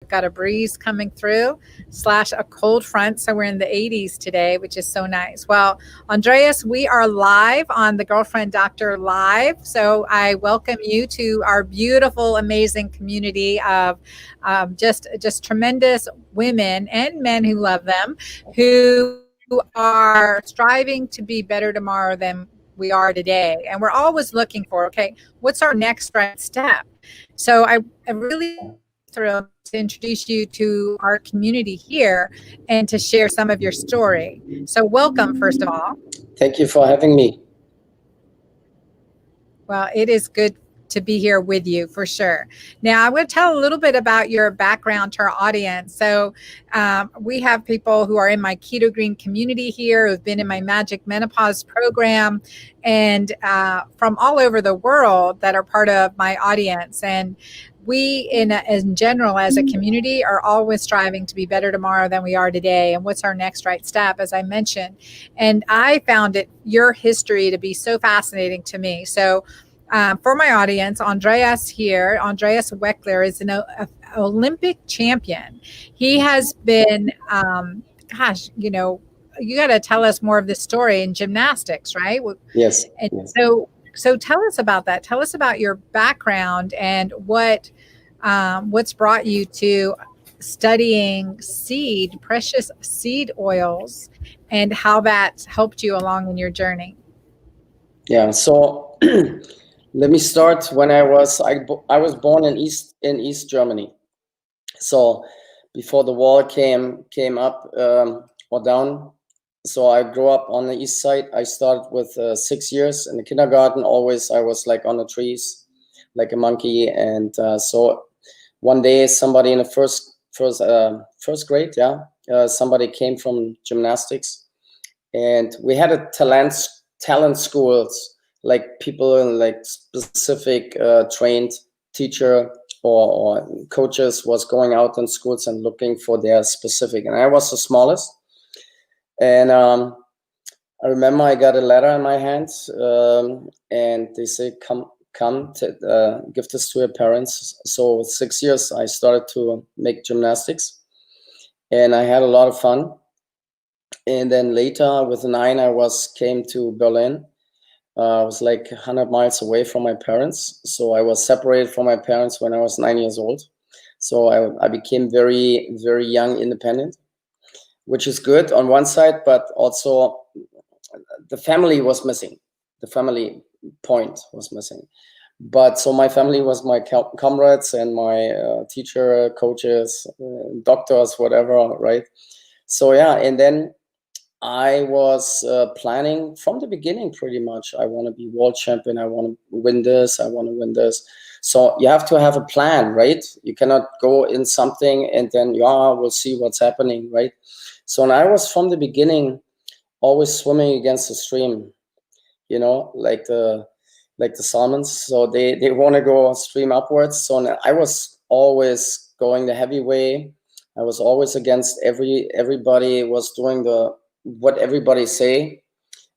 got a breeze coming through / a cold front. So we're in the 80s today, which is so nice. Well, Andreas, we are live on the Girlfriend Doctor Live. So I welcome you to our beautiful, amazing community of just tremendous women and men who love them, who are striving to be better tomorrow than we are today. And we're always looking for, okay, what's our next right step? So I really thrilled to introduce you to our community here and to share some of your story. So welcome, first of all. Thank you for having me. Well, it is good to be here with you for sure. Now, I want to tell a little bit about your background to our audience. So we have people who are in my Keto Green community here, who've been in my Magic Menopause program, and from all over the world that are part of my audience. And we, in general, as a community, are always striving to be better tomorrow than we are today. And what's our next right step, as I mentioned. And I found your history to be so fascinating to me. So for my audience, Andreas Weckler is an Olympic champion. He has been, you got to tell us more of this story in gymnastics, right? Yes. And yes. So tell us about that. Tell us about your background and what's brought you to studying precious seed oils, and how that's helped you along in your journey. Yeah. So let me start when I was born in East Germany. So before the wall came up or down. So I grew up on the east side. I started with 6 years in the kindergarten. Always I was like on the trees, like a monkey. And so one day somebody in the first grade, somebody came from gymnastics, and we had a talent schools, like people in like specific trained teacher or coaches was going out in schools and looking for their specific. And I was the smallest. And I remember I got a letter in my hands, and they say, come, give this to your parents. So with 6 years, I started to make gymnastics, and I had a lot of fun. And then later, with 9, I came to Berlin. I was like 100 miles away from my parents. So I was separated from my parents when I was 9 years old. So I became very, very young, independent, which is good on one side, but also the family was missing. The family point was missing. But so my family was my comrades and my teacher, coaches, doctors, whatever, right? So yeah, and then I was planning from the beginning pretty much. I want to be world champion. I want to win this. I want to win this. So you have to have a plan, right? You cannot go in something and then, we'll see what's happening, right? So and I was from the beginning always swimming against the stream, like the salmons. So they want to go stream upwards. So I was always going the heavy way. I was always against everybody was doing what everybody say,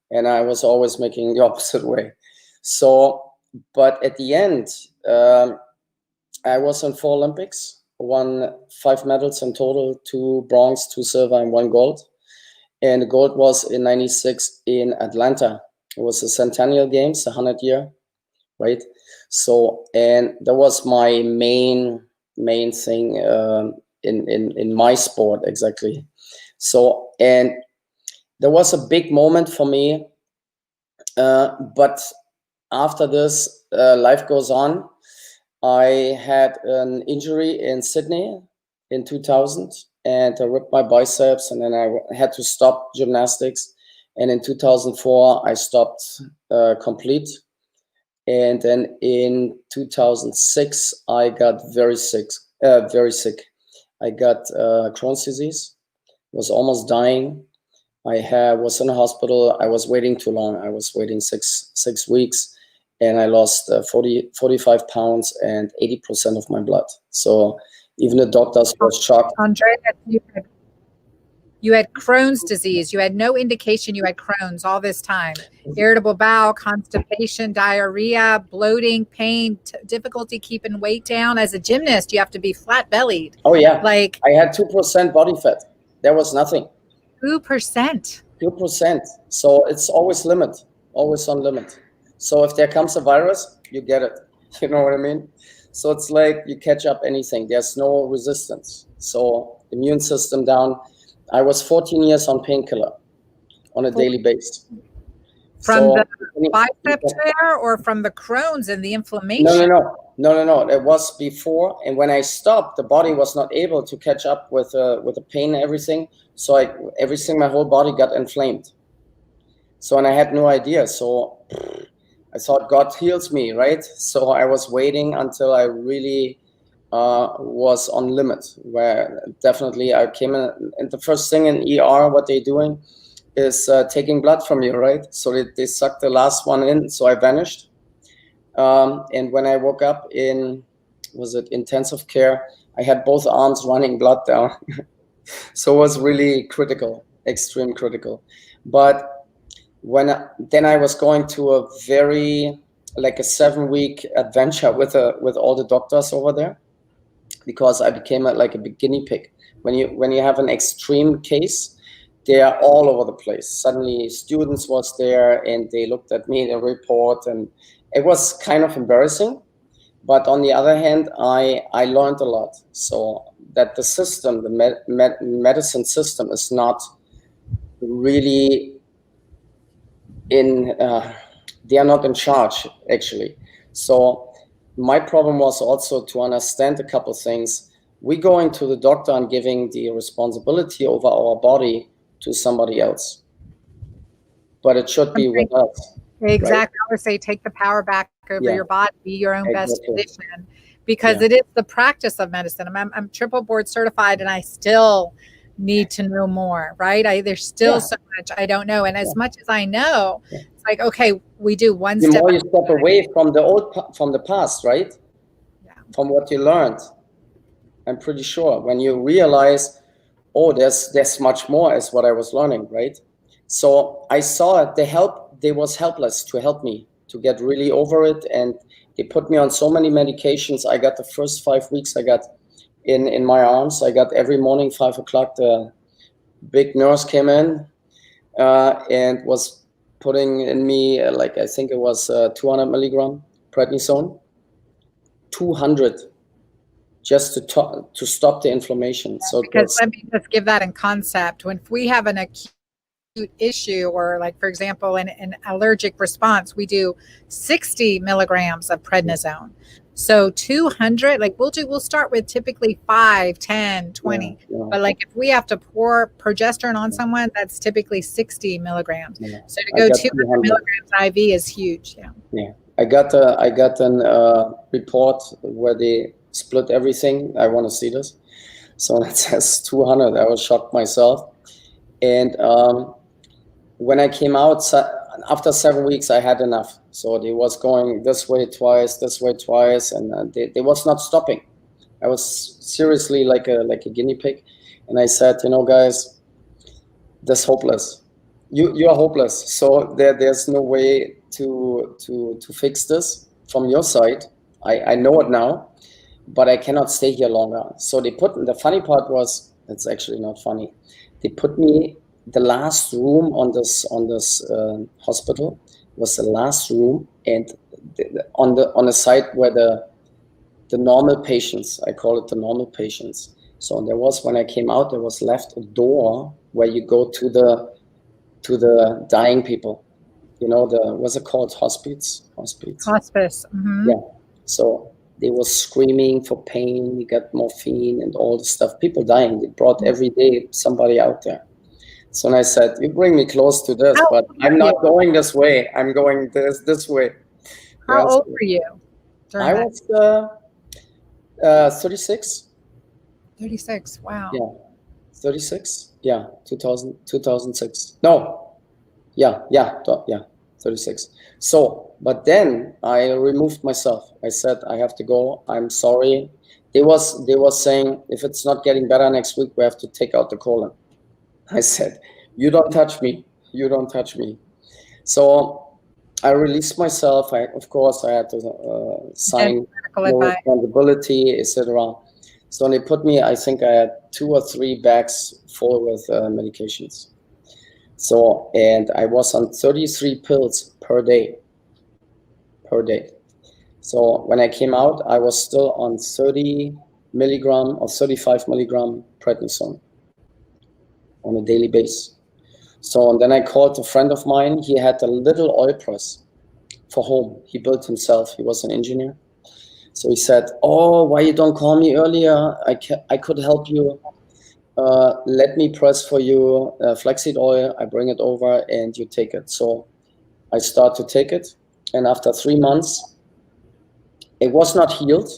and I was always making the opposite way. So, but at the end, I was in 4 Olympics, won 5 medals in total, 2 bronze, 2 silver, and 1 gold. And the gold was in '96 in Atlanta. It was the Centennial Games, the 100-year, right? So, and that was my main thing in my sport, exactly. So, and there was a big moment for me, but after this, life goes on. I had an injury in Sydney in 2000, and I ripped my biceps, and then I had to stop gymnastics. And in 2004, I stopped complete. And then in 2006, I got very sick. I got Crohn's disease, was almost dying. I was in a hospital. I was waiting too long. I was waiting six weeks, and I lost 45 pounds and 80% of my blood. So even the doctors were shocked. Andrea, You had Crohn's disease. You had no indication you had Crohn's all this time. Irritable bowel, constipation, diarrhea, bloating, pain, difficulty keeping weight down. As a gymnast, you have to be flat bellied. Oh yeah. Like I had 2% body fat. There was nothing. 2%. 2%. So it's always on limit. So if there comes a virus, you get it. You know what I mean? So it's like you catch up anything. There's no resistance. So immune system down. I was 14 years on painkiller on a daily basis. From the bicep tear or from the Crohn's and the inflammation? No. It was before. And when I stopped, the body was not able to catch up with the pain and everything. So my whole body got inflamed. So, and I had no idea. So I thought God heals me, right? So I was waiting until I really was on limit, where definitely I came in. And the first thing in ER, what they're doing is taking blood from you, right? So they sucked the last one in, so I vanished. And when I woke up in, was it intensive care, I had both arms running blood down. So it was really critical, extreme critical. But then I was going to a very, like a 7-week adventure with all the doctors over there, because I became like a big guinea pig. When you have an extreme case, they are all over the place. Suddenly students was there and they looked at me, the report, and it was kind of embarrassing. But on the other hand, I learned a lot. So that the system, the medicine system is not really they are not in charge, actually. So my problem was also to understand a couple things. We going to the doctor and giving the responsibility over our body to somebody else, but it should be with us. Exactly. Right? I would say take the power back over your body, be your own best physician, because it is the practice of medicine. I'm triple board certified and I still need to know more, right? There's still so much I don't know. And as much as I know, it's like, okay, we do one step. The more you step away from the past, right? Yeah. From what you learned. I'm pretty sure when you realize, oh, there's much more as what I was learning, right? So I saw it, they was helpless to help me to get really over it. And they put me on so many medications. I got the first 5 weeks, I got in my arms. I got every morning, 5 o'clock, the big nurse came in and was putting in me, like, I think it was 200 milligram prednisone, 200, just to stop the inflammation. So because let me just give that in concept. When we have an acute issue, or like, for example, an allergic response, we do 60 milligrams of prednisone. So 200, like we'll start with typically 5, 10, 20. But like if we have to pour progesterone on someone, that's typically 60 milligrams. So to go 200 milligrams IV is huge. Yeah. I got an report where they split everything. I want to see this. So it says 200. I was shocked myself. And when I came out, after 7 weeks, I had enough. So they was going this way twice, and they was not stopping. I was seriously like a guinea pig. And I said, guys, that's hopeless. You are hopeless. So there's no way to fix this from your side. I know it now, but I cannot stay here longer. So the funny part was, it's actually not funny. They put me, the last room on this hospital was the last room, and on the side where the normal patients, I call it the normal patients. So there was, when I came out, there was left a door where you go to the dying people. What's it called? Hospice. Mm-hmm. Yeah. So they were screaming for pain. You got morphine and all the stuff. People dying. They brought every day somebody out there. So and I said, you bring me close to this, but I'm not going this way. I'm going this way. How old were you? I was 36. 36, wow. Yeah, 36. Yeah, 2006. No, yeah, 36. So, but then I removed myself. I said, I have to go. I'm sorry. They was saying, if it's not getting better next week, we have to take out the colon. I said, you don't touch me. You don't touch me. So I released myself. Of course, I had to sign no responsibility, etc. So they put me, I think I had 2 or 3 bags full with medications. So, and I was on 33 pills per day. So when I came out, I was still on 30 milligram or 35 milligram prednisone on a daily basis. So, and then I called a friend of mine. He had a little oil press for home. He built himself. He was an engineer. So he said, oh, why you don't call me earlier? I could help you. Let me press for you flaxseed oil. I bring it over and you take it. So I start to take it. And after 3 months, it was not healed,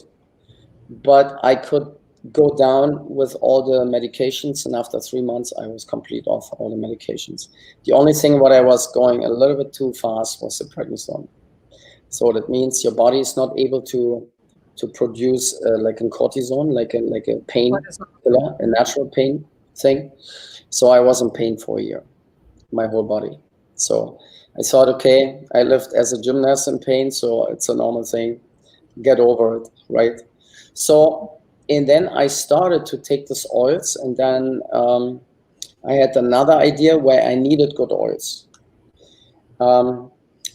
but I could go down with all the medications. And after 3 months, I was complete off all the medications. The only thing what I was going a little bit too fast was the prednisone. So that means your body is not able to produce like a cortisone, like a pain killer, a natural pain thing. So I was in pain for a year, my whole body. So I thought, okay, I lived as a gymnast in pain, so it's a normal thing. Get over it, right? So, and then I started to take these oils, and then I had another idea where I needed good oils.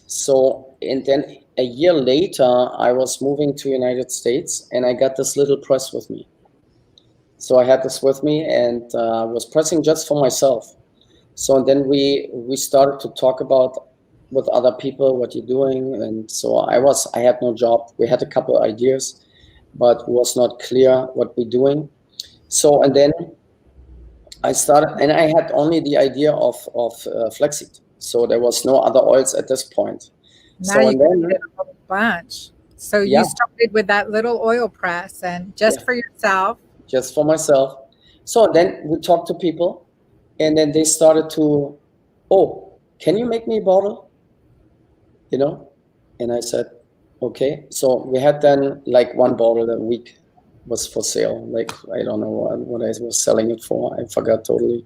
So, and then a year later, I was moving to United States, and I got this little press with me. So I had this with me, and was pressing just for myself. So then we started to talk about with other people what you're doing, and so I had no job. We had a couple of ideas, but it was not clear what we're doing. So and then I started, and I had only the idea of flaxseed. So there was no other oils at this point. Now so you did a whole bunch. So yeah. you started with that little oil press and just for yourself. Just for myself. So then we talked to people, and then they started to, oh, can you make me a bottle? You know? And I said, okay. So we had then like 1 bottle a week was for sale. Like, I don't know what I was selling it for. I forgot totally.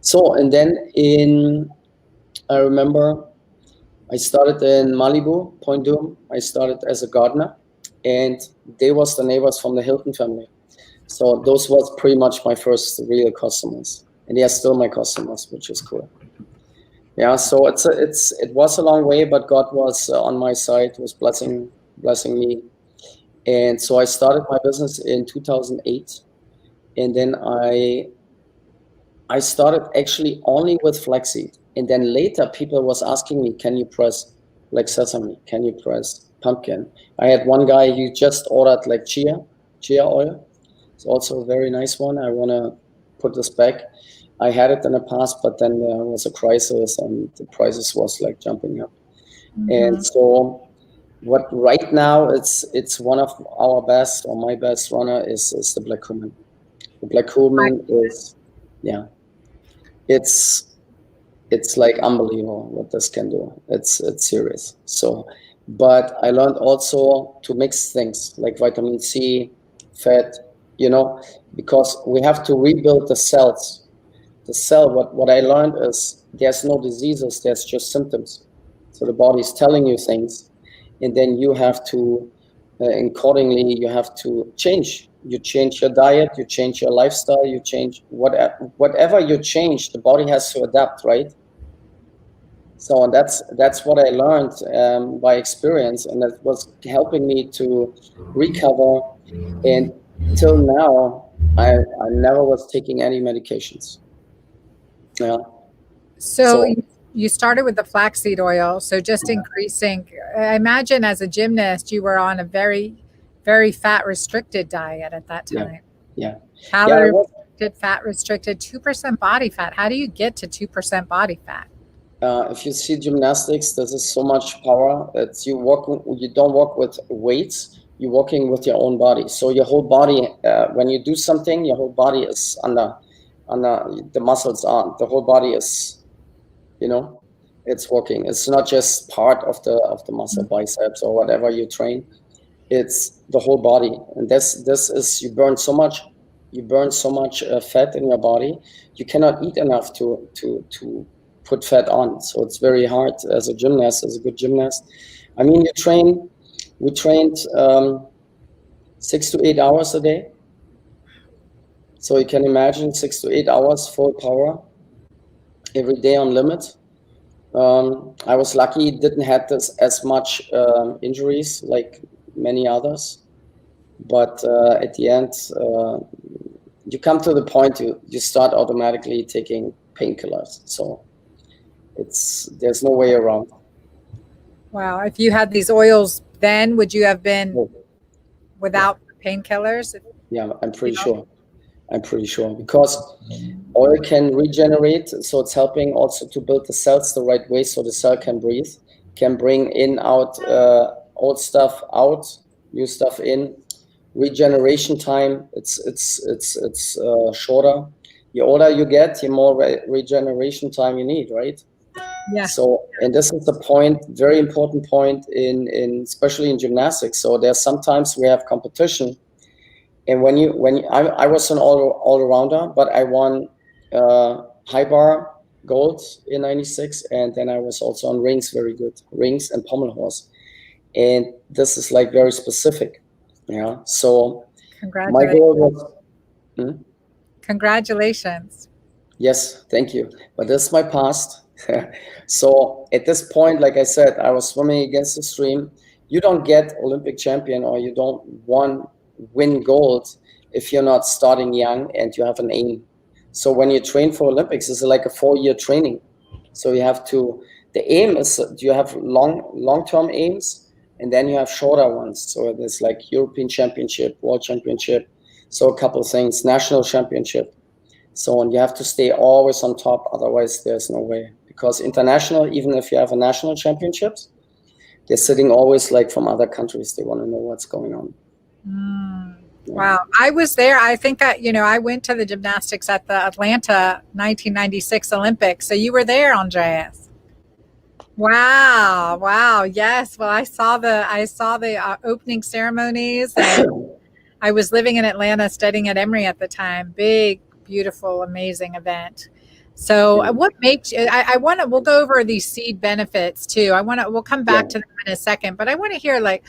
So, and then I remember I started in Malibu, Point Dume. I started as a gardener, and they was the neighbors from the Hilton family. So those was pretty much my first real customers, and they are still my customers, which is cool. Yeah, so it was a long way, but God was on my side, was blessing me, and so I started my business in 2008, and then I started actually only with flaxseed, and then later people was asking me, can you press like sesame? Can you press pumpkin? I had one guy who just ordered like chia oil. It's also a very nice one. I want to put this back. I had it in the past, but then there was a crisis and the prices was like jumping up. Mm-hmm. And so what right now it's one of our best, or my best runner is the black cumin. The black cumin is, yeah, it's like unbelievable what this can do. It's serious. So, but I learned also to mix things like vitamin C, fat, you know, because we have to rebuild the cells. The cell, what I learned is there's no diseases, there's just symptoms. So the body is telling you things, and then you have to, accordingly, you have to change. You change your diet, you change your lifestyle, you change whatever you change, the body has to adapt, right? So that's what I learned by experience, and that was helping me to recover. And till now, I never was taking any medications. Yeah. So you started with the flaxseed oil, so just increasing. I imagine as a gymnast, you were on a very, very fat restricted diet at that time. Yeah. Calorie restricted, fat restricted, 2% body fat. How do you get to 2% body fat? If you see gymnastics, this is so much power that you don't walk with weights. You're walking with your own body. So your whole body, when you do something, your whole body is under the muscles aren't. The whole body is, you know, it's working. It's not just part of the muscle, biceps or whatever you train. It's the whole body, and this is, you burn so much you burn so much fat in your body, you cannot eat enough to put fat on. So it's very hard as a gymnast, as a good gymnast. I mean, we trained 6 to 8 hours a day. So you can imagine 6 to 8 hours full power every day on limit. I was lucky, didn't have this as much injuries like many others. But at the end, you come to the point you start automatically taking painkillers. So there's no way around. Wow. If you had these oils then, would you have been without painkillers? Yeah, I'm pretty sure. I'm pretty sure, because oil can regenerate, so it's helping also to build the cells the right way, so the cell can breathe, can bring in, out, old stuff out, new stuff in. Regeneration time, it's shorter. The older you get, the more regeneration time you need, right? Yeah. So, and this is the point, very important point in especially in gymnastics. So there's sometimes we have competition. And I was an all-rounder, but I won high bar gold in '96, and then I was also on rings, very good rings and pommel horse. And this is like very specific, yeah. So my goal was. Congratulations. Yes, thank you. But this is my past. So at this point, like I said, I was swimming against the stream. You don't get Olympic champion, or you don't win gold if you're not starting young and you have an aim. So when you train for Olympics, it's like a 4-year training. So you have to, the aim is, you have long-term aims, and then you have shorter ones. So there's like European Championship, World Championship, so a couple of things, national championship. So on, you have to stay always on top, otherwise there's no way. Because international, even if you have a national championships, they're sitting always like from other countries. They want to know what's going on. Wow. I was there. I think I went to the gymnastics at the Atlanta 1996 Olympics. So you were there, Andreas. Wow. Wow. Yes. Well, I saw the opening ceremonies. And I was living in Atlanta studying at Emory at the time. Big, beautiful, amazing event. So what makes you, we'll go over these seed benefits too. We'll come back to them in a second, but I want to hear, like,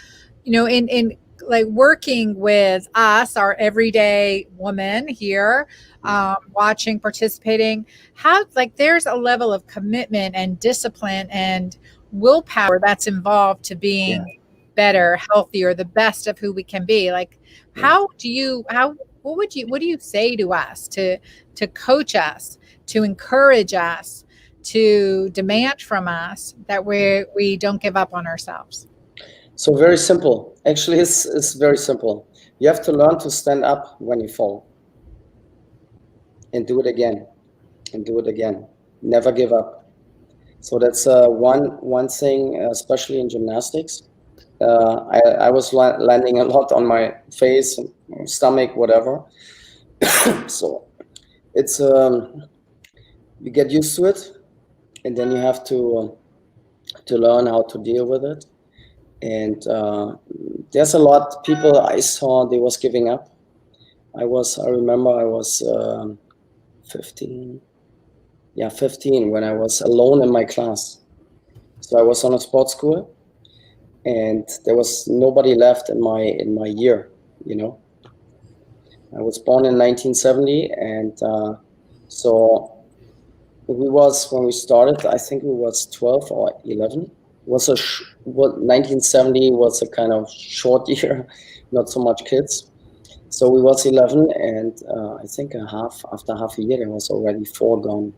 in like working with us, our everyday woman here, watching, participating, how, like, there's a level of commitment and discipline and willpower that's involved to being better, healthier, the best of who we can be. Like, what do you say to us to coach us, to encourage us, to demand from us that we don't give up on ourselves? So very simple. Actually, it's very simple. You have to learn to stand up when you fall, and do it again, and do it again. Never give up. So that's one thing, especially in gymnastics. I was landing a lot on my face, stomach, whatever. So it's you get used to it, and then you have to learn how to deal with it. And there's a lot people I saw, they was giving up. I remember I was 15 when I was alone in my class. So I was on a sports school, and there was nobody left in my year, I was born in 1970, and so when we started, I think we was 12 or 11. 1970 was a kind of short year, not so much kids. So we was 11, and I think after half a year, there was already 4 gone.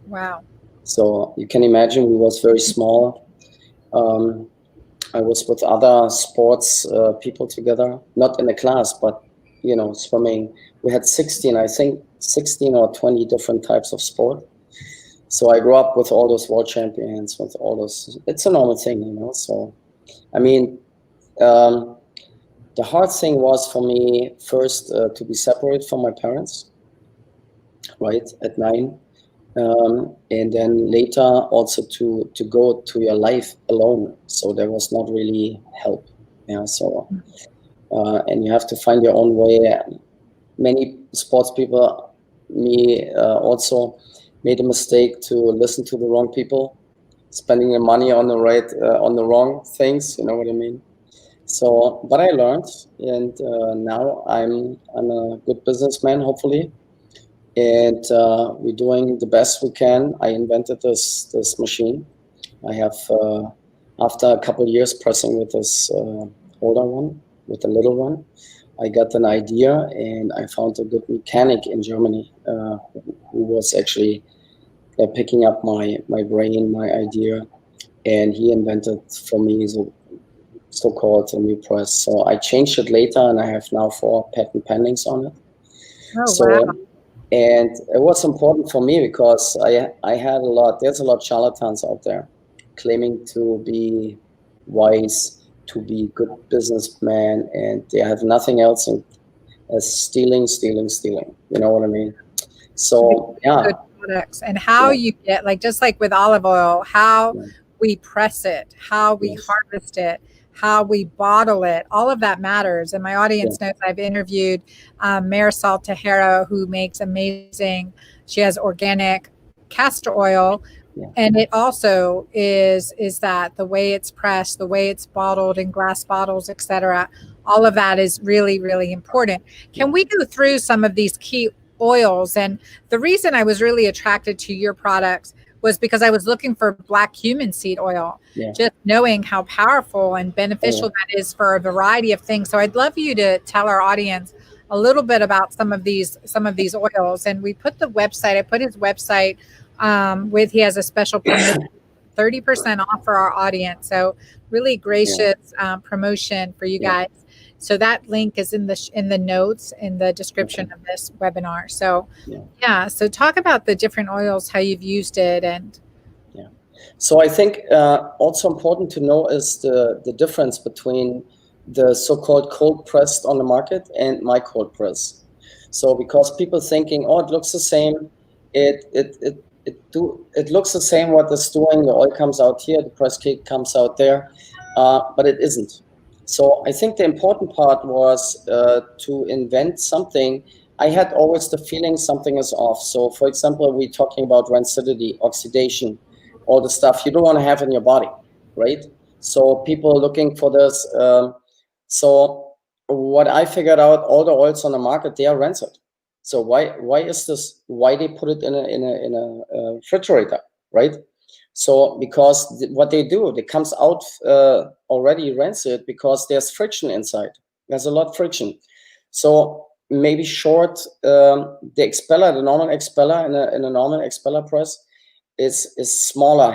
Wow. So you can imagine we was very small. I was with other sports people together, not in a class, but swimming. We had 16 or 20 different types of sport. So I grew up with all those world champions, with all those. It's a normal thing, So, I mean, the hard thing was for me first to be separated from my parents, right, at 9, and then later also to go to your life alone. So there was not really help. So, and you have to find your own way. many sports people, me also, made a mistake to listen to the wrong people, spending the money on the on the wrong things. You know what I mean? So, but I learned, and now I'm a good businessman, hopefully, and we're doing the best we can. I invented this machine. I have after a couple of years pressing with this older one, with the little one, I got an idea, and I found a good mechanic in Germany who was actually picking up my brain, my idea, and he invented for me the so-called new press. So I changed it later, and I have now 4 patent pendings on it. Oh, So, wow. and it was important for me because I had there's a lot of charlatans out there claiming to be wise, to be good businessmen, and they have nothing else as stealing. You know what I mean? So, yeah. Good products, and how Yeah. you get, like, just like with olive oil, how Yeah. we press it, how we Yes. harvest it, how we bottle it, all of that matters. And my audience knows I've interviewed Marisol Tejera, who makes amazing, she has organic castor oil. Yeah. And it also is that the way it's pressed, the way it's bottled in glass bottles, etc. All of that is really, really important. Can we go through some of these key oils? And the reason I was really attracted to your products was because I was looking for black cumin seed oil, just knowing how powerful and beneficial that is for a variety of things. So I'd love you to tell our audience a little bit about some of these oils. And we put the website, I put his website he has a special promotion, 30% off for our audience. So really gracious promotion for you guys. So that link is in the notes in the description of this webinar. So so talk about the different oils, how you've used it. And so I think also important to know is the difference between the so-called cold pressed on the market and my cold press. So because people thinking, oh, it looks the same, it looks the same what it's doing, the oil comes out here, the press kit comes out there, but it isn't. So I think the important part was to invent something. I had always the feeling something is off. So for example, we're talking about rancidity, oxidation, all the stuff you don't want to have in your body, right? So people are looking for this. So what I figured out, all the oils on the market, they are rancid. So why is this? Why they put it in a refrigerator, right? So because what they do, it comes out already rancid because there's friction inside. There's a lot of friction. So maybe short, the expeller, the normal expeller in a normal expeller press is smaller.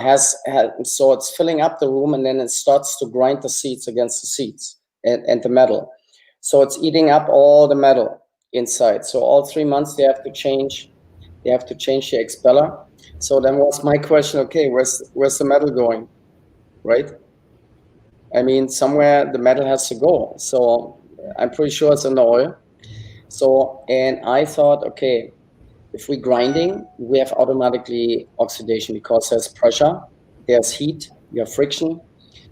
So it's filling up the room, and then it starts to grind the seeds against the seeds and the metal. So it's eating up all the metal inside. So all 3 months they have to change the expeller. So then was my question, okay, where's the metal going, right? I mean, somewhere the metal has to go. So I'm pretty sure it's in the oil. So, and I thought, okay, if we're grinding, we have automatically oxidation because there's pressure, there's heat, you have friction.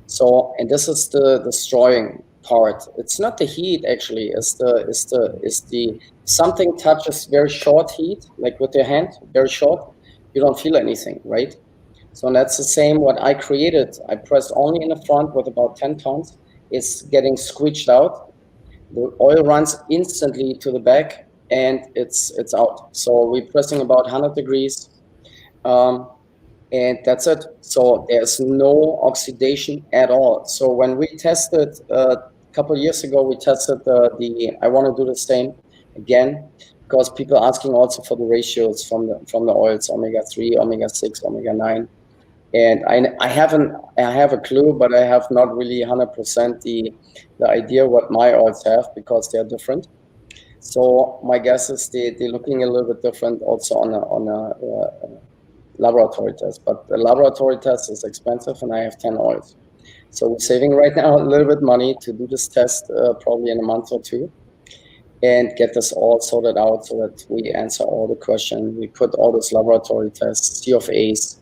So, and this is the destroying part. It's not the heat actually, it's the something touches very short heat, like with your hand, very short, you don't feel anything, right? So that's the same what I created. I pressed only in the front with about 10 tons. It's getting squeezed out. The oil runs instantly to the back and it's out. So we're pressing about 100 degrees. And that's it. So there's no oxidation at all. So when we tested a couple of years ago, we tested I want to do the same again, because people are asking also for the ratios from the oils, omega-3, omega-6, omega-9. And I have a clue, but I have not really 100% the idea what my oils have, because they're different. So my guess is they're looking a little bit different also on a laboratory test, but the laboratory test is expensive, and I have 10 oils. So we're saving right now a little bit money to do this test, probably in a month or two, and get this all sorted out so that we answer all the questions. We put all those laboratory tests, C of A's.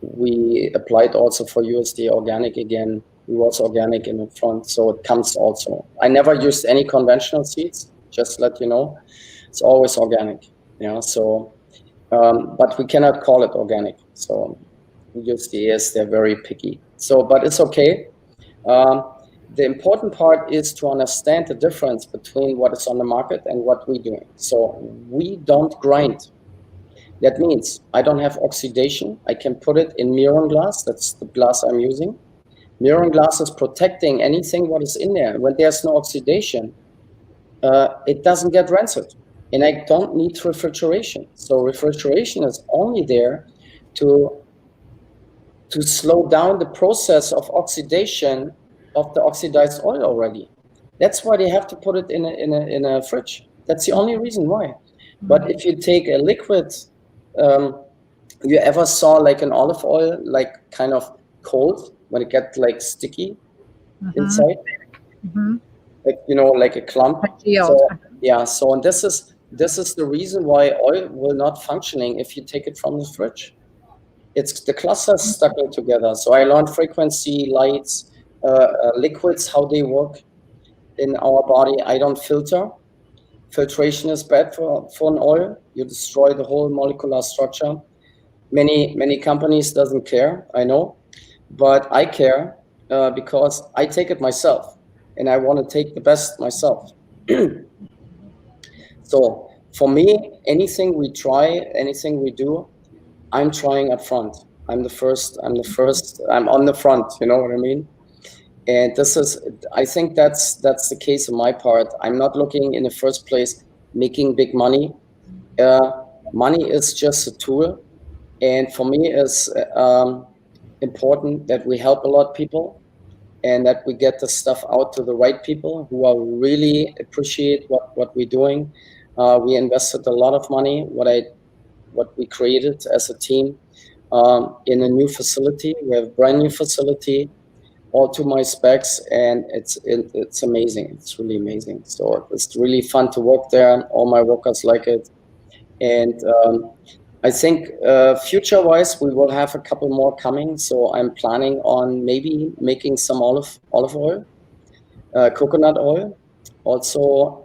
We applied also for USDA organic again. We was organic in the front, so it comes also. I never used any conventional seeds. Just let you know, it's always organic. So but we cannot call it organic. So USDA, they're very picky. So, but it's okay. The important part is to understand the difference between what is on the market and what we're doing. So we don't grind. That means I don't have oxidation. I can put it in mirror glass. That's the glass I'm using. Mirror glass is protecting anything what is in there. When there's no oxidation, it doesn't get rancid. And I don't need refrigeration. So refrigeration is only there to slow down the process of oxidation of the oxidized oil already. That's why they have to put it in a fridge. That's the only reason why. But if you take a liquid, you ever saw like an olive oil, like kind of cold when it gets like sticky inside? Like, like a clump. So, yeah. So, and this is the reason why oil will not functioning if you take it from the fridge. It's the clusters stuck together. So I learned frequency, lights, liquids, how they work in our body. I don't filter. Filtration is bad for an oil. You destroy the whole molecular structure. Many companies doesn't care, I know, but I care because I take it myself, and I want to take the best myself. So for me, anything we try, anything we do, I'm trying up front. I'm the first. I'm on the front. You know what I mean? And I think that's the case on my part. I'm not looking in the first place making big money. Money is just a tool. And for me, it's important that we help a lot of people and that we get the stuff out to the right people who are really appreciate what we're doing. We invested a lot of money, what we created as a team in a new facility. We have a brand new facility, all to my specs, and it's amazing. It's really amazing. So it's really fun to work there. All my workers like it. And I think future-wise, we will have a couple more coming. So I'm planning on maybe making some olive oil, coconut oil. Also,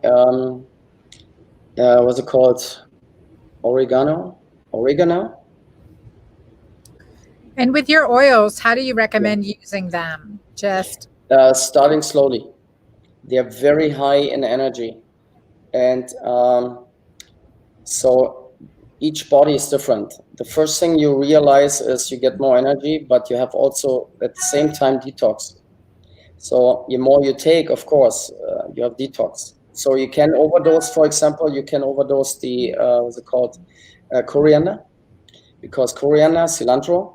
what's it called? Oregano. And with your oils, how do you recommend using them? Just starting slowly. They are very high in energy, and so each body is different. The first thing you realize is you get more energy, but you have also at the same time detox. So the more you take, of course, you have detox. So you can overdose. For example, you can overdose the what's it called? Coriander, because coriander, cilantro,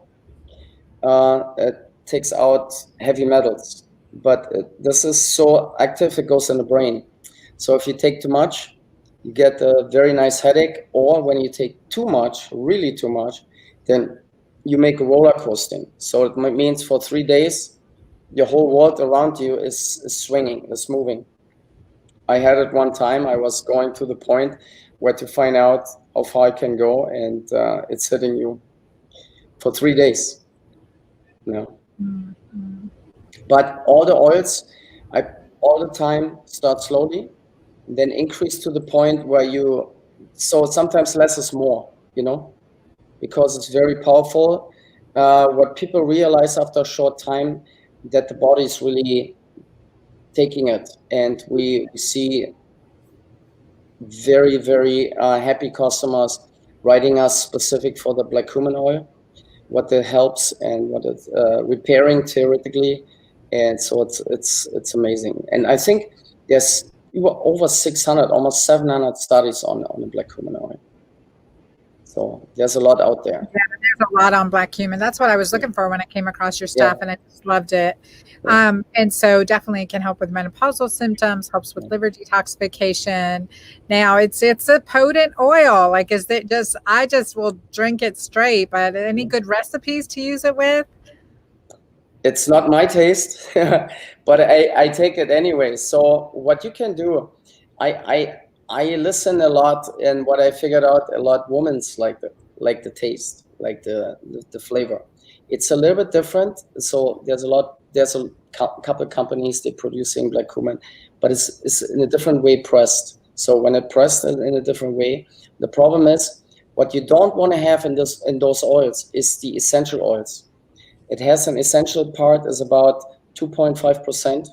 it takes out heavy metals, but this is so active it goes in the brain. So if you take too much, you get a very nice headache, or when you take too much, really too much, then you make a roller coasting. So it means for 3 days, your whole world around you is swinging, is moving. I had it one time. I was going to the point where to find out how far I can go, and it's hitting you for 3 days. But all the oils, I all the time start slowly, then increase to the point where so sometimes less is more, because it's very powerful. What people realize after a short time, that the body is really taking it, and we see very, very happy customers writing us specific for the black cumin oil, what it helps and what it's repairing theoretically, and so it's amazing. And I think there's over 600, almost 700 studies on the black cumin oil. So there's a lot out there. Yeah, there's a lot on black cumin. That's what I was looking for when I came across your stuff, and I just loved it. And so definitely can help with menopausal symptoms, helps with liver detoxification. Now it's a potent oil. Like, I just will drink it straight, but any good recipes to use it with? It's not my taste, but I take it anyway. So what you can do, I listen a lot, and what I figured out a lot, women's like the taste, like the flavor. It's a little bit different. So there's a couple of companies, they're producing black cumin, but it's in a different way pressed. So when it pressed in a different way, the problem is what you don't want to have in those oils is the essential oils. It has an essential part is about 2.5%.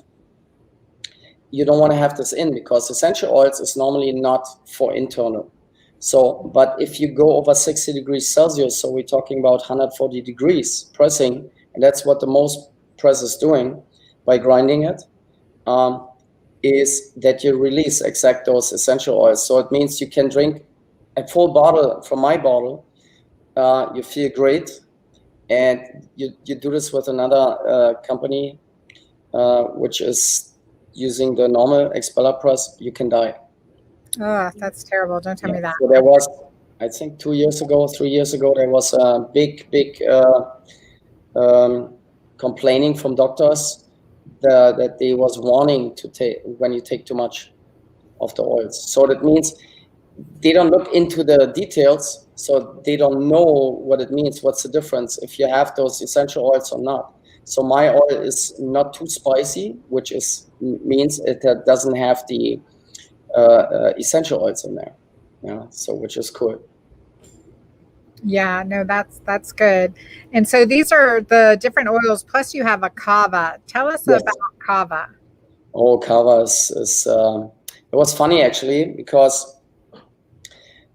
You don't want to have this in because essential oils is normally not for internal. So, but if you go over 60 degrees Celsius, so we're talking about 140 degrees pressing, and that's what the most press is doing by grinding it, is that you release exact those essential oils. So it means you can drink a full bottle from my bottle, you feel great, and you do this with another company, which is using the normal expeller press, you can die. Oh, that's terrible. Don't tell me that. So there was, I think 3 years ago, there was a big complaining from doctors that they was warning to take when you take too much of the oils. So that means they don't look into the details, so they don't know what it means, what's the difference if you have those essential oils or not. So my oil is not too spicy, which means it doesn't have the essential oils in there. Yeah, so which is cool. Yeah, no, that's good. And so these are the different oils. Plus, you have a kava. Tell us Yes. about kava. Oh, kava is it was funny actually because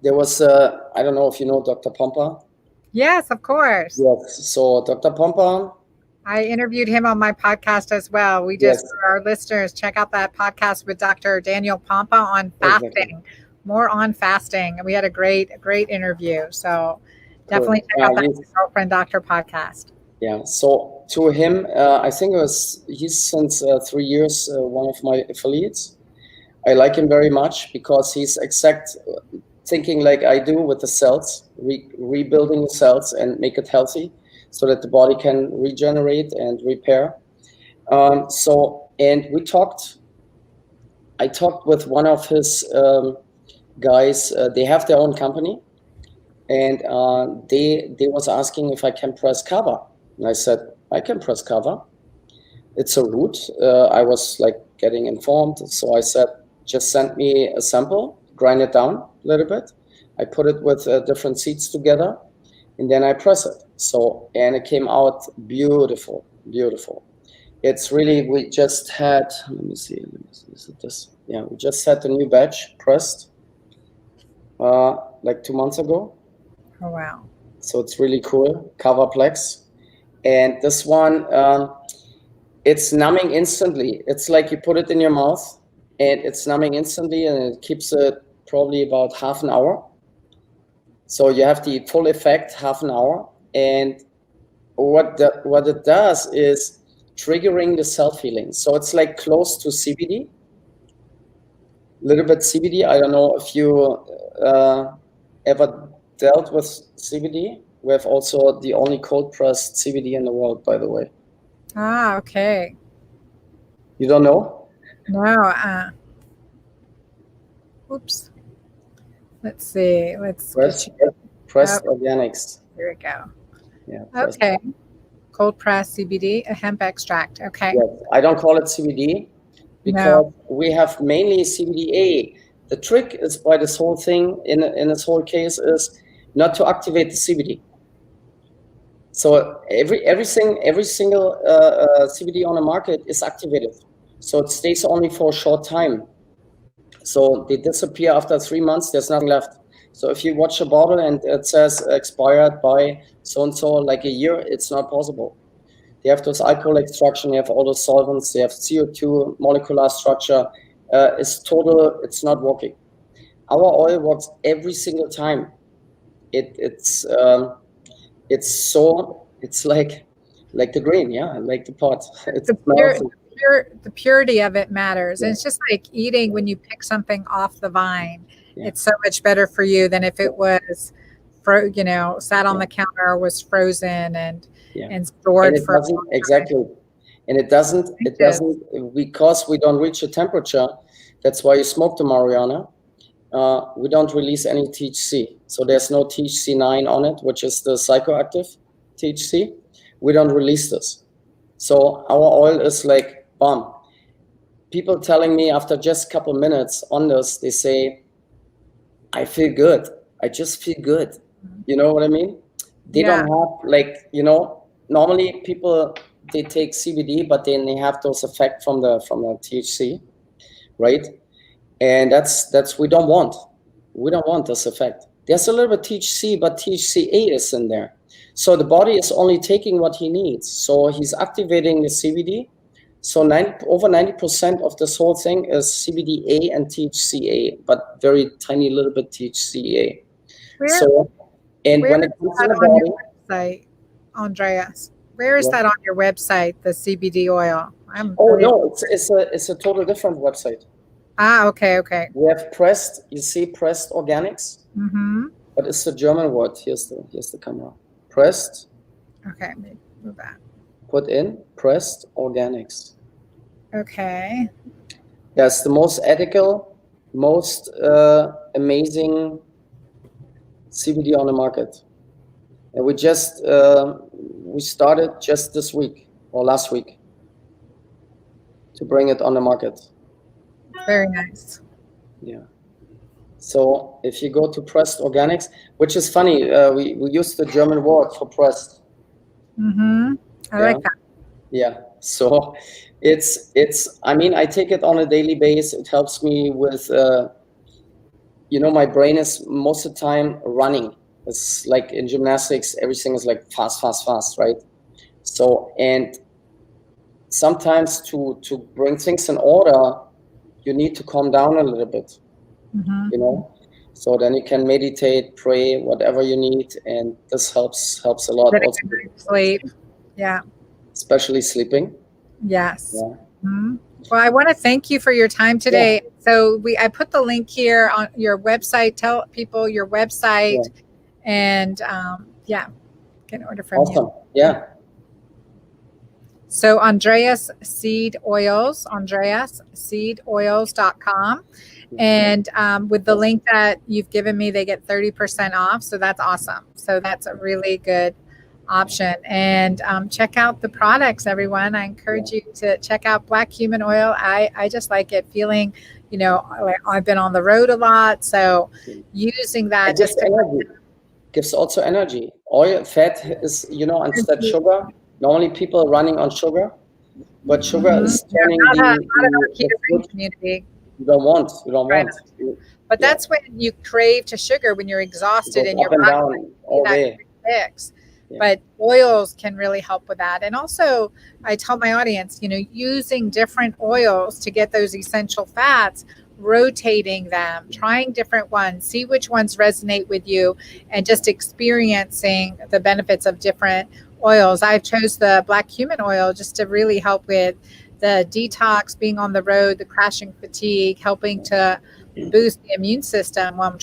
there was I don't know if you know Dr. Pompa. Yes, of course. Yes. So Dr. Pompa. I interviewed him on my podcast as well. We just, for our listeners, check out that podcast with Dr. Daniel Pompa on fasting, more on fasting. We had a great interview. So definitely check out that Girlfriend Doctor podcast. Yeah. So to him, I think he's since 3 years one of my affiliates. I like him very much because he's thinking like I do with the cells, rebuilding the cells and make it healthy, so that the body can regenerate and repair. And I talked with one of his guys. They have their own company, and they was asking if I can press kava. And I said, I can press kava. It's a root. I was like getting informed. So I said, just send me a sample, grind it down a little bit. I put it with different seeds together, and then I press it. So, and it came out beautiful, beautiful. It's really, we just had, let me see, is it this? Yeah, we just had a new batch pressed like 2 months ago. Oh, wow. So it's really cool, Kava Flax. And this one, it's numbing instantly. It's like you put it in your mouth and it's numbing instantly, and it keeps it probably about half an hour. So you have the full effect half an hour. And what it does is triggering the self-healing. So it's like close to CBD, a little bit CBD. I don't know if you ever dealt with CBD. We have also the only cold pressed CBD in the world, by the way. Ah, okay. You don't know? No. Oops. Let's see. Pressed organics. Here we go. Yeah. Okay. Cold pressed CBD, a hemp extract. Okay. Yes. I don't call it CBD because we have mainly CBDA. The trick is by this whole thing in this whole case is not to activate the CBD. So every single CBD on the market is activated. So it stays only for a short time. So they disappear after 3 months. There's nothing left. So if you watch a bottle and it says expired by so-and-so, like a year, it's not possible. They have those alcohol extraction, they have all those solvents, they have CO2 molecular structure. It's not working. Our oil works every single time. It's like the grain, yeah, like the pot. It's the purity of it matters. Yeah. And it's just like eating when you pick something off the vine. Yeah. It's so much better for you than if it was, sat on the counter or was frozen and stored for exactly. And it doesn't because we don't reach a temperature. That's why you smoke the marijuana. We don't release any THC. So there's no THC9 on it, which is the psychoactive THC. We don't release this. So our oil is like bomb. people telling me after just a couple minutes on this, they say, I feel good. I just feel good. You know what I mean? They don't have like, normally people, they take CBD, but then they have those effects from the THC, right? And that's we don't want. We don't want this effect. There's a little bit THC, but THCA is in there. So the body is only taking what he needs. So he's activating the CBD. So over 90% of this whole thing is CBDA and THCA, but very tiny little bit THCA. When it comes to the body, website, Andreas, where is that on your website? The CBD oil. No, it's a total different website. Okay. We have Pressed. You see Pressed Organics, but it's a German word. Here's the camera. Pressed. Okay, move that. Put in Pressed Organics. Okay. That's the most ethical, most amazing CBD on the market. And we started just this week or last week to bring it on the market. Very nice. Yeah. So if you go to Pressed Organics, which is funny, we used the German word for pressed. I like that. Yeah. So I take it on a daily basis. It helps me with, my brain is most of the time running. It's like in gymnastics, everything is like fast, right? So, and sometimes to bring things in order, you need to calm down a little bit, so then you can meditate, pray, whatever you need. And this helps a lot. Also, sleep. Yeah. Especially sleeping. Yes. Yeah. Well, I want to thank you for your time today. Yeah. So I put the link here on your website. Tell people your website and get an order from you. Yeah. So Andreas Seed Oils, AndreasSeedOils.com. And with the link that you've given me, they get 30% off. So that's awesome. So that's a really good option. And check out the products, everyone. I encourage you to check out black cumin oil. I just like it, feeling, I've been on the road a lot. So using that just energy. Gives also energy. Oil, fat is, instead sugar. Normally people are running on sugar, but sugar is turning the community. You don't want. But that's when you crave to sugar, when you're exhausted and your body down all day. Fix. Yeah. But oils can really help with that. And also, I tell my audience, using different oils to get those essential fats, rotating them, trying different ones, see which ones resonate with you, and just experiencing the benefits of different oils. I chose the black cumin oil just to really help with the detox, being on the road, the crashing fatigue, helping to boost the immune system while I'm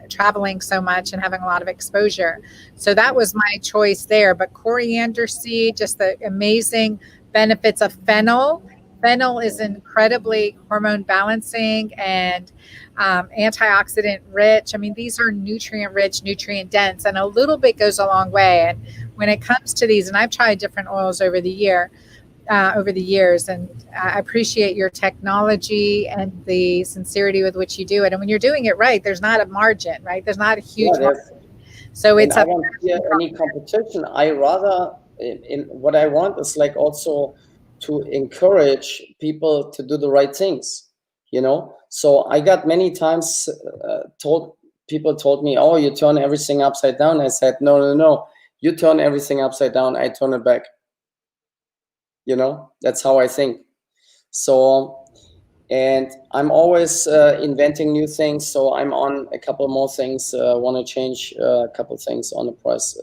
traveling so much and having a lot of exposure. So that was my choice there. But coriander seed, just the amazing benefits of fennel. Fennel is incredibly hormone balancing and antioxidant rich. I mean, these are nutrient rich, nutrient dense, and a little bit goes a long way. And when it comes to these, and I've tried different oils over the years, and I appreciate your technology and the sincerity with which you do it. And when you're doing it right, there's not a margin, right? There's not a huge margin. So it's I don't hear any competition. I rather, what I want is like also to encourage people to do the right things, So I got many times people told me, oh, you turn everything upside down. I said, no. You turn everything upside down. I turn it back. That's how I think. So, and I'm always inventing new things. So I'm on a couple more things. Want to change a couple things on the press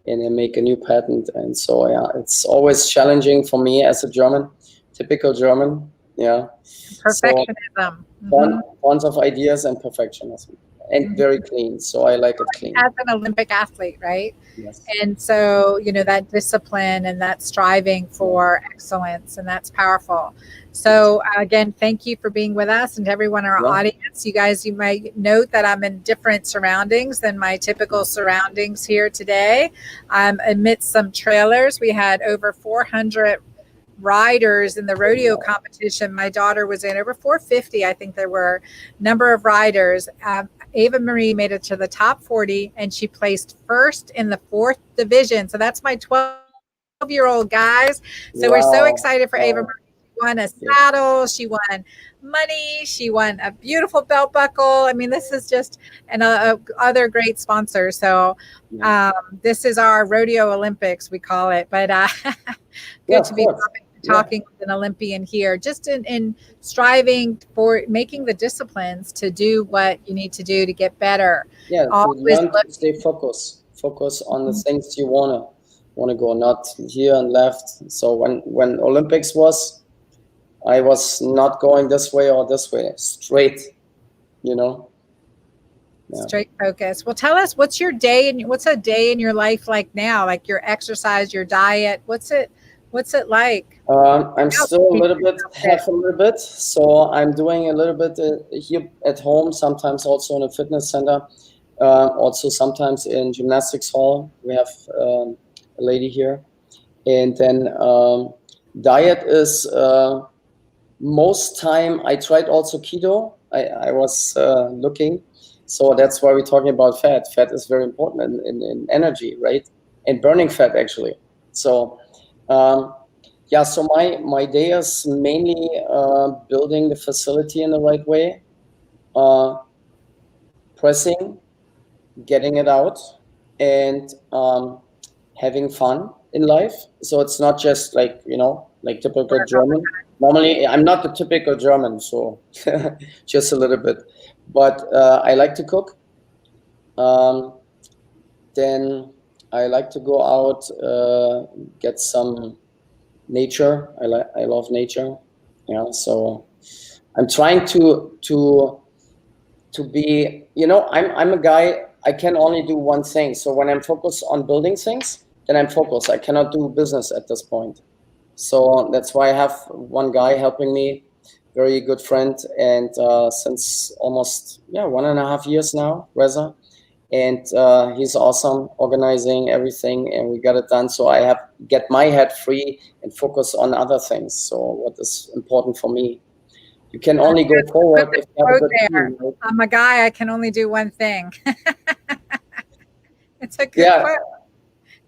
and then make a new patent. And so, it's always challenging for me as a German, typical German. Yeah. Perfectionism. Tons of ideas and perfectionism. And very clean. So I like it clean. As an Olympic athlete, right? Yes. And so, that discipline and that striving for excellence, and that's powerful. So again, thank you for being with us, and to everyone in our audience. You guys, you might note that I'm in different surroundings than my typical surroundings here today. I'm amidst some trailers. We had over 400 riders in the rodeo competition my daughter was in, over 450, I think there were, number of riders. Ava Marie made it to the top 40, and she placed first in the 4th division. So that's my 12-year-old, guys. So we're so excited for Ava Marie. She won a saddle, she won money, she won a beautiful belt buckle. I mean, this is just other great sponsors. So this is our rodeo Olympics, we call it. But good to be talking with an Olympian here, just in striving for making the disciplines to do what you need to do to get better. Always to stay focus on the things you want to go, not here and left. So when Olympics was, I was not going this way or this way, straight, straight focus. Well, tell us, what's a day in your life like now, like your exercise, your diet, what's it like? I'm still a little bit. So I'm doing a little bit here at home, sometimes also in a fitness center, also sometimes in gymnastics hall. We have a lady here. And then diet is most time I tried also keto. I was looking. So that's why we're talking about fat. Fat is very important in energy, right? And burning fat, actually. So so my day is mainly building the facility in the right way, pressing, getting it out, and having fun in life. So it's not just like typical German. Normally, I'm not the typical German, so just a little bit. But I like to cook. Then I like to go out, get some nature. I love nature. So I'm trying to be. I'm a guy. I can only do one thing. So when I'm focused on building things, then I'm focused. I cannot do business at this point. So that's why I have one guy helping me, very good friend, and since almost 1.5 years now, Reza, and he's awesome, organizing everything, and we got it done. So I have get my head free and focus on other things. So what is important for me? You can only go forward if you have a good team, right? I'm a guy. I can only do one thing. It's a good quote.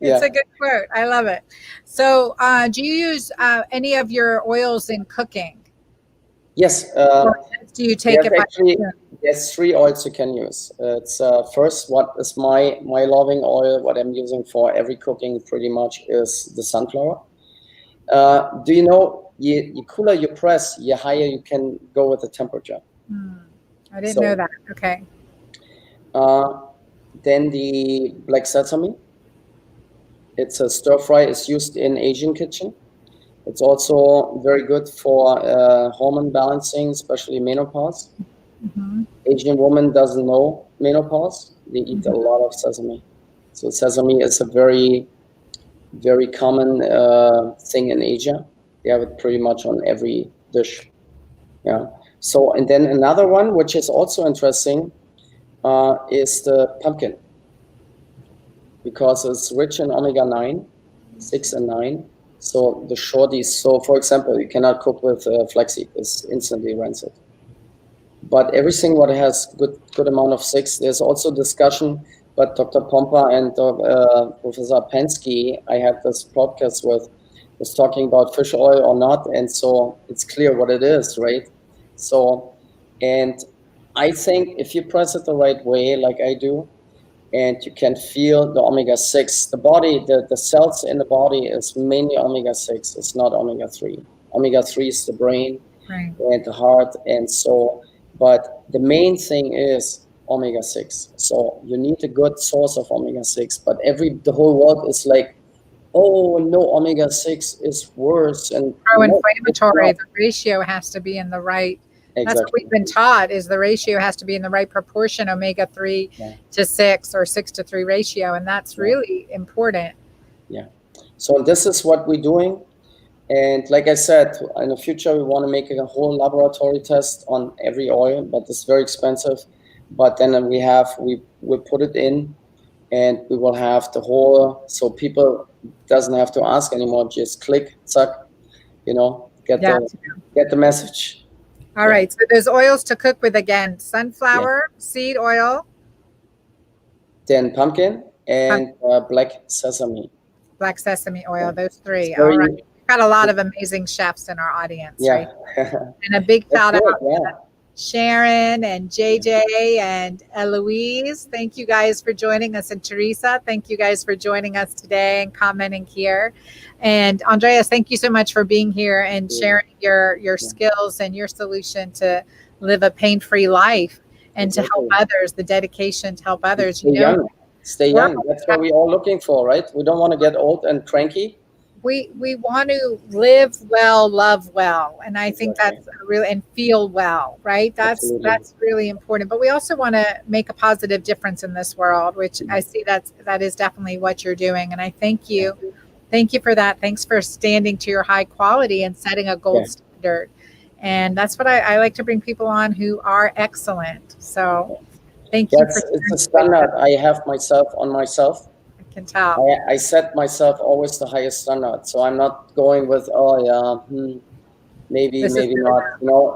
It's a good quote. I love it. So do you use any of your oils in cooking? Yes. Do you take it? There's 3 oils you can use. It's first, what is my loving oil, what I'm using for every cooking pretty much is the sunflower. Do you know, the cooler you press, the higher you can go with the temperature. I didn't know that. Okay. Then the black sesame. It's a stir fry. It's used in Asian kitchen. It's also very good for hormone balancing, especially menopause. Asian woman doesn't know menopause. They eat a lot of sesame. So sesame is a very, very common thing in Asia. They have it pretty much on every dish. So, and then another one, which is also interesting, is the pumpkin. Because it's rich in omega-9, 6 and 9. So the shorties, so for example, you cannot cook with flaxseed, it's instantly rancid. But everything what has good amount of 6, there's also discussion, but Dr. Pompa and Professor Pensky, I had this podcast with, was talking about fish oil or not, and so it's clear what it is, right? So, and I think if you press it the right way, like I do, and you can feel the omega-6. The body, the cells in the body is mainly omega-6. It's not omega-3. Omega-3 is the brain and the heart, and so. But the main thing is omega-6. So you need a good source of omega-6. But the whole world is like, oh no, omega-6 is worse and pro-inflammatory. The ratio has to be in the right. That's what we've been taught, is the ratio has to be in the right proportion, omega-3 to 6 or 6 to 3 ratio. And that's really important. Yeah. So this is what we're doing. And like I said, in the future, we want to make a whole laboratory test on every oil, but it's very expensive. But then we put it in, and we will have the whole, so people doesn't have to ask anymore, just click, zack. get Yeah. the message. All right. So there's oils to cook with, again, sunflower seed oil. Then pumpkin and black sesame. Black sesame oil, Yeah. those three. Very- All right. We've got a lot of amazing chefs in our audience, Yeah. right? And a big shout That's out good, to Sharon and JJ and Eloise. Thank you guys for joining us. And Teresa, thank you guys for joining us today and commenting here. And Andreas, thank you so much for being here and sharing your skills and your solution to live a pain-free life and to help others, the dedication to help others. Stay young. Stay young. That's what we're all looking for, right? We don't want to get old and cranky. We want to live well, love well, and I think that's really, and feel well, right? That's really important. But we also want to make a positive difference in this world, which I see that is definitely what you're doing. And I thank you for that. Thanks for standing to your high quality and setting a gold standard. And that's what I like to bring people on who are excellent. So thank you. It's a standard I have on myself. Can tell. I set myself always the highest standard, so I'm not going with maybe not.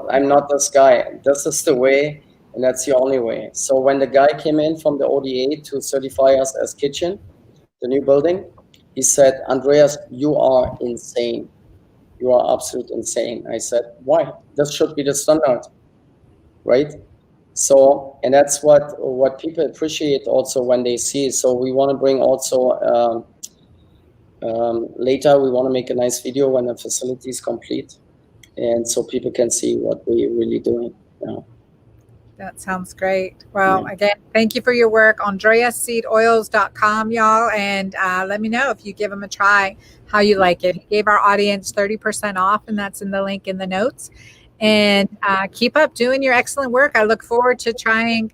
I'm not this guy. This is the way, and that's the only way. So when the guy came in from the ODA to certify us as kitchen, the new building, he said, "Andreas, you are insane. You are absolutely insane." I said, "Why? This should be the standard, right?" So, and that's what people appreciate also when they see. So we want to bring also later, we want to make a nice video when the facility is complete, and so people can see what we're really doing. That sounds great. Well, again, thank you for your work. AndreasSeedOils.com, y'all, and let me know if you give them a try, how you like it. He gave our audience 30% off, and that's in the link in the notes. And keep up doing your excellent work. I look forward to trying,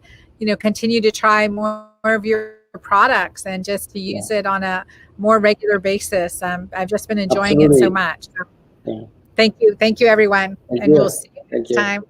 continue to try more of your products and just to use it on a more regular basis. I've just been enjoying it so much. So, thank you. Thank you, everyone. And we'll see you next time.